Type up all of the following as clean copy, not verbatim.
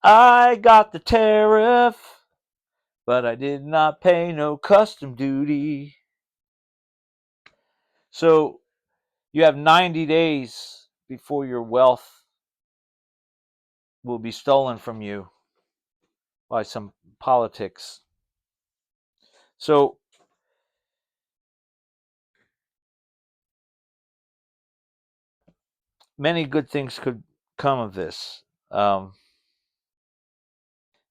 I got the tariff, but I did not pay no custom duty. So you have 90 days before your wealth will be stolen from you by some politics. So many good things could come of this.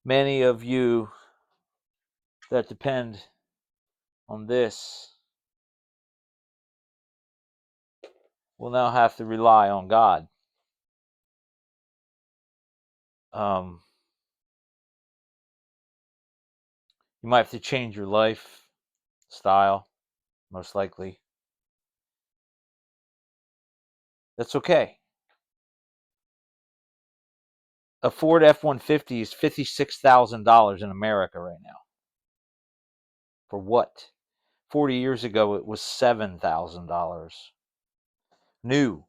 Many of you that depend on this will now have to rely on God. Um, you might have to change your lifestyle, most likely. That's okay. A Ford F-150 is $56,000 in America right now. For what? 40 years ago, it was $7,000. New.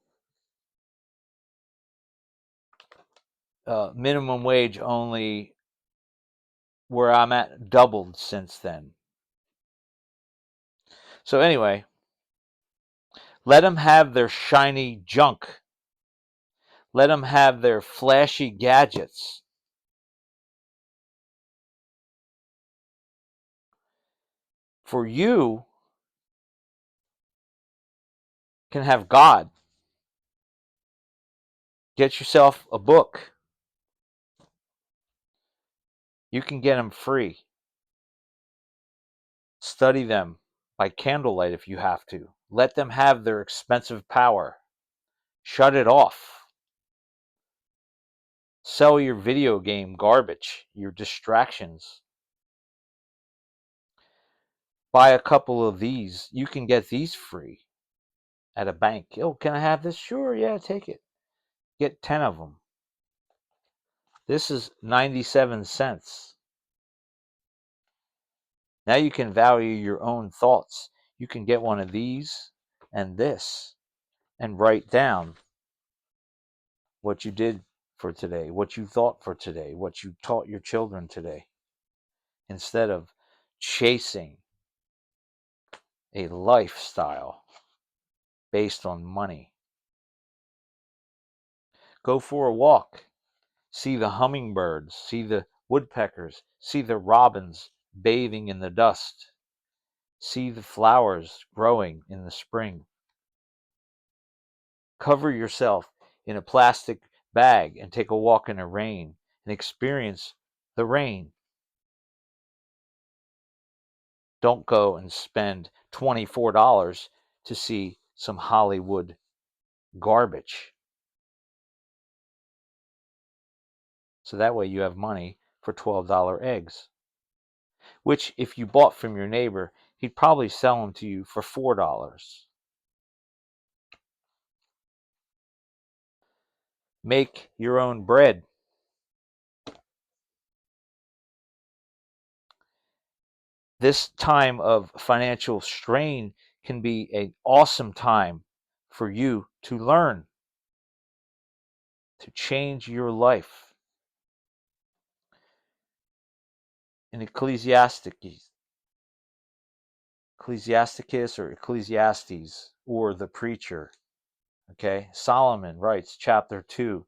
Minimum wage only where I'm at doubled since then. So anyway, let them have their shiny junk. Let them have their flashy gadgets. For you can have God. Get yourself a book. You can get them free. Study them by candlelight if you have to. Let them have their expensive power. Shut it off. Sell your video game garbage, your distractions. Buy a couple of these. You can get these free at a bank. Oh, can I have this? Sure, yeah, take it. Get 10 of them. This is 97 cents. Now you can value your own thoughts. You can get one of these and this and write down what you did for today, what you thought for today, what you taught your children today, instead of chasing a lifestyle based on money. Go for a walk. See the hummingbirds, see the woodpeckers, see the robins bathing in the dust, see the flowers growing in the spring. Cover yourself in a plastic bag and take a walk in the rain and experience the rain. Don't go and spend $24 to see some Hollywood garbage. So that way you have money for $12 eggs, which if you bought from your neighbor, he'd probably sell them to you for $4. Make your own bread. This time of financial strain can be an awesome time for you to learn, to change your life. In Ecclesiasticus or Ecclesiastes or the preacher, okay, Solomon writes, chapter 2,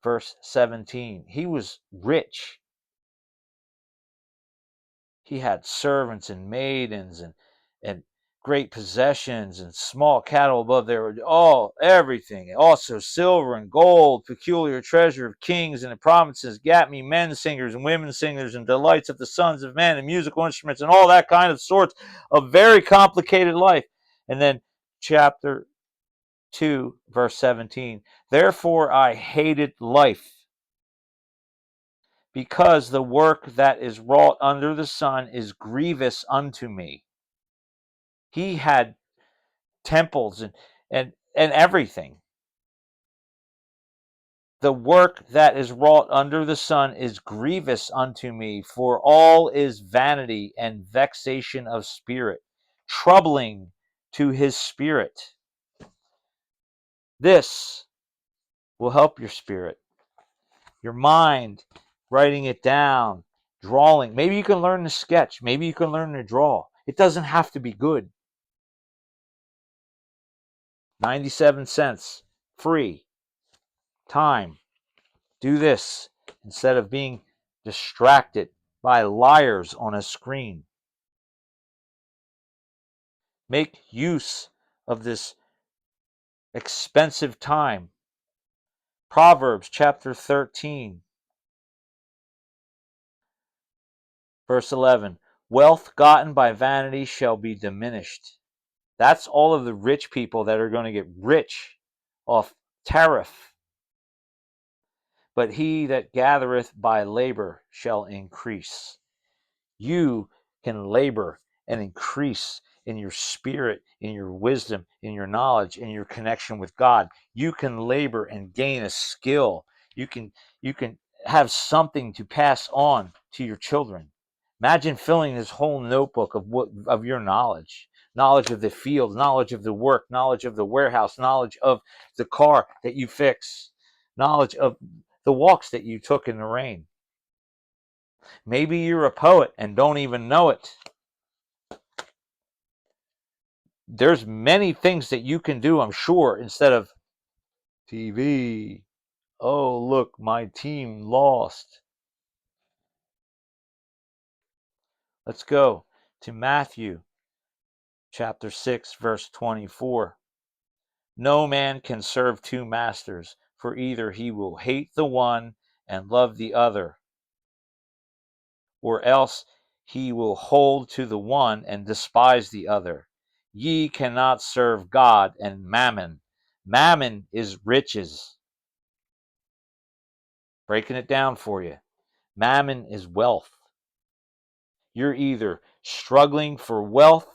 verse 17. He was rich. He had servants and maidens and great possessions and small cattle above their all everything. Also silver and gold, peculiar treasure of kings and the provinces, got me men singers and women singers and delights of the sons of men and musical instruments and all that kind of sorts of very complicated life. And then chapter 2, verse 17. Therefore I hated life, because the work that is wrought under the sun is grievous unto me. He had temples and everything. The work that is wrought under the sun is grievous unto me, for all is vanity and vexation of spirit, troubling to his spirit. This will help your spirit, your mind, writing it down, drawing. Maybe you can learn to sketch. Maybe you can learn to draw. It doesn't have to be good. 97 cents, free, time. Do this instead of being distracted by liars on a screen. Make use of this expensive time. Proverbs chapter 13, verse 11. Wealth gotten by vanity shall be diminished. That's all of the rich people that are going to get rich off tariff. But he that gathereth by labor shall increase. You can labor and increase in your spirit, in your wisdom, in your knowledge, in your connection with God. You can labor and gain a skill. You can have something to pass on to your children. Imagine filling this whole notebook of your knowledge. Knowledge of the field, knowledge of the work, knowledge of the warehouse, knowledge of the car that you fix, knowledge of the walks that you took in the rain. Maybe you're a poet and don't even know it. There's many things that you can do, I'm sure, instead of TV. Oh, look, my team lost. Let's go to Matthew chapter 6, verse 24. No man can serve two masters, for either he will hate the one and love the other, or else he will hold to the one and despise the other. Ye cannot serve God and mammon. Mammon is riches. Breaking it down for you. Mammon is wealth. You're either struggling for wealth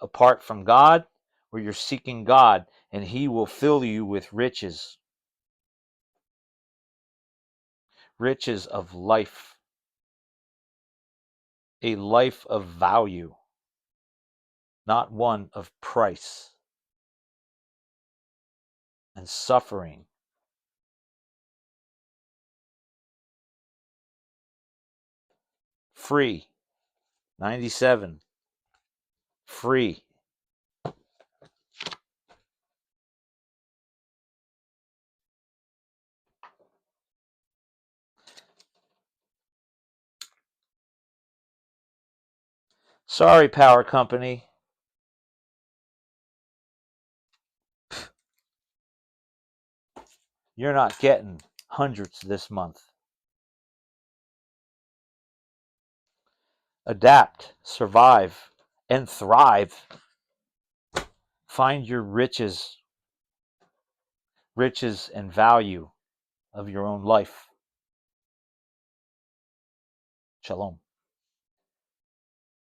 apart from God, or you're seeking God and he will fill you with riches. Riches of life. A life of value, not one of price and suffering. Free. 97. Free. Sorry, power company. You're not getting hundreds this month. Adapt, survive, and thrive. Find your riches and value of your own life. Shalom.